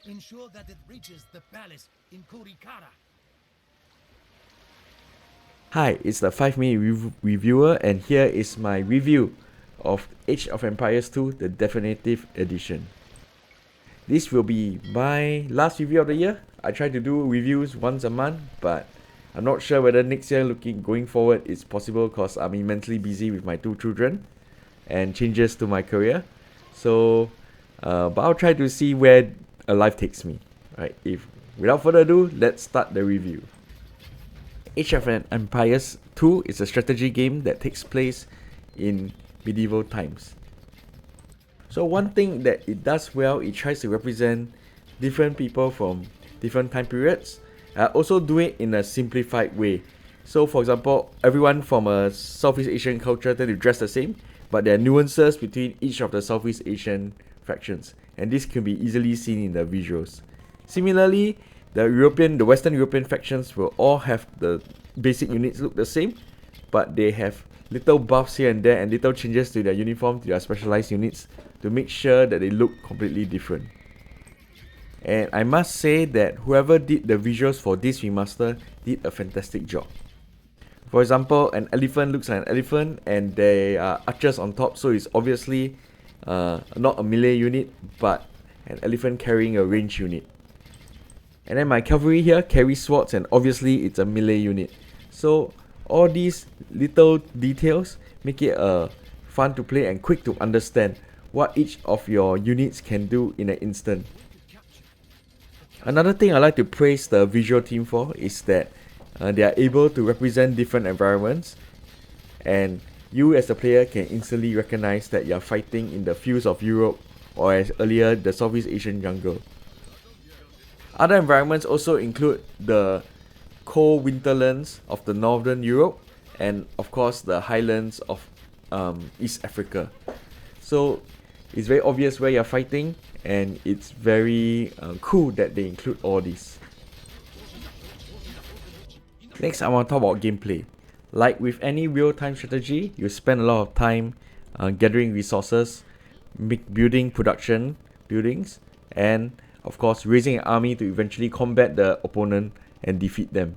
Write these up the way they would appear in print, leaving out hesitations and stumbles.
Ensure that it reaches the palace in Kurikara. Hi, it's the 5-minute reviewer, and here is my review of Age of Empires 2, the definitive edition. This will be my last review of the year. I try to do reviews once a month, but I'm not sure whether next year going forward is possible because I'm immensely busy with my 2 children and changes to my career. So, but I'll try to see where life takes me. Right? If without further ado, let's start the review. Age of Empires 2 is a strategy game that takes place in medieval times. So one thing that it does well, it tries to represent different people from different time periods. Also do it in a simplified way. So for example, everyone from a Southeast Asian culture tend to dress the same, but there are nuances between each of the Southeast Asian factions, and this can be easily seen in the visuals. Similarly, the Western European factions will all have the basic units look the same, but they have little buffs here and there and little changes to their uniform, to their specialized units, to make sure that they look completely different. And I must say that whoever did the visuals for this remaster did a fantastic job. For example, an elephant looks like an elephant and there are archers on top, so it's obviously not a melee unit, but an elephant carrying a range unit. And then my cavalry here carries swords, and obviously it's a melee unit. So all these little details make it fun to play and quick to understand what each of your units can do in an instant. Another thing I like to praise the visual team for is that they are able to represent different environments, and you as a player can instantly recognize that you are fighting in the fields of Europe, or as earlier, the Southeast Asian jungle. Other environments also include the cold winterlands of the northern Europe, and of course the highlands of East Africa. So it's very obvious where you're fighting, and it's very cool that they include all this. Next, I want to talk about gameplay. Like with any real-time strategy, you spend a lot of time gathering resources, building production buildings, and of course raising an army to eventually combat the opponent and defeat them.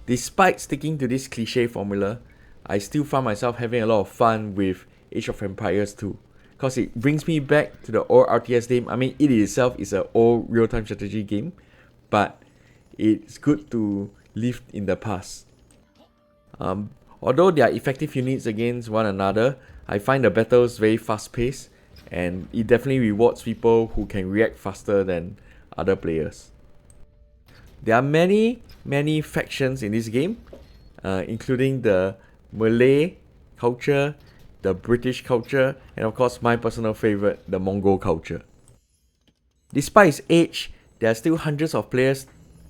Despite sticking to this cliche formula, I still find myself having a lot of fun with Age of Empires 2, because it brings me back to the old RTS game. I mean, it itself is an old real-time strategy game, but it's good to live in the past. Although there are effective units against one another, I find the battles very fast-paced, and it definitely rewards people who can react faster than other players. There are many factions in this game, including the Malay culture, the British culture, and of course my personal favorite, the Mongol culture. Despite its age, there are still hundreds of players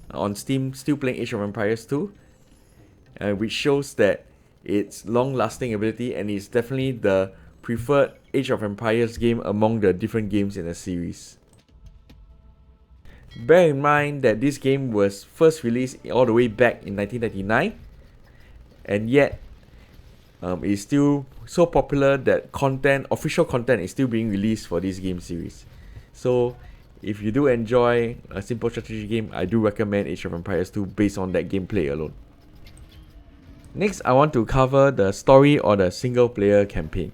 on Steam still playing Age of Empires 2, which shows that its long-lasting ability, and is definitely the preferred Age of Empires game among the different games in the series. Bear in mind that this game was first released all the way back in 1999, and yet it is still so popular that official content is still being released for this game series. So if you do enjoy a simple strategy game, I do recommend Age of Empires 2 based on that gameplay alone. Next, I want to cover the story or the single player campaign.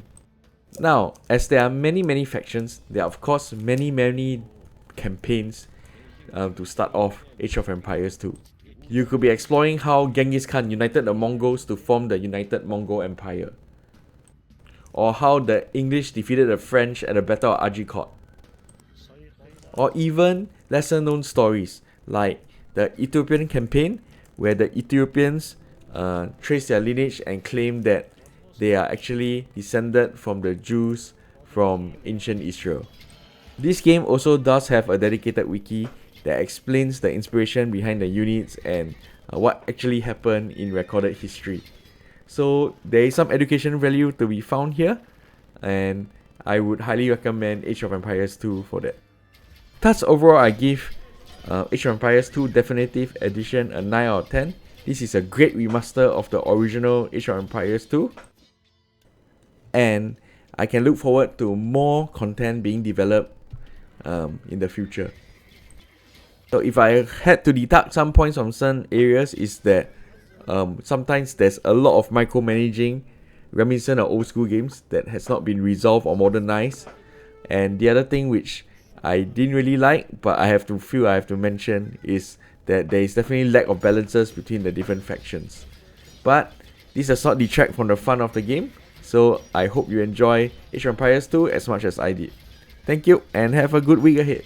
Now, as there are many factions, there are of course many campaigns to start off Age of Empires 2. You could be exploring how Genghis Khan united the Mongols to form the United Mongol Empire, or how the English defeated the French at the Battle of Agincourt, or even lesser known stories like the Ethiopian campaign, where the Ethiopians trace their lineage and claim that they are actually descended from the Jews from ancient Israel. This game also does have a dedicated wiki that explains the inspiration behind the units and what actually happened in recorded history. So there is some education value to be found here, and I would highly recommend Age of Empires 2 for that. Thus overall, I give Age of Empires 2 Definitive Edition a 9 out of 10. This is a great remaster of the original Age of Empires 2, and I can look forward to more content being developed in the future. So if I had to deduct some points from certain areas, is that sometimes there's a lot of micromanaging reminiscent of old school games that has not been resolved or modernized. And the other thing which I didn't really like, but I have to mention, is that there is definitely lack of balances between the different factions. But this does not detract from the fun of the game, so I hope you enjoy Age of Empires 2 as much as I did. Thank you and have a good week ahead.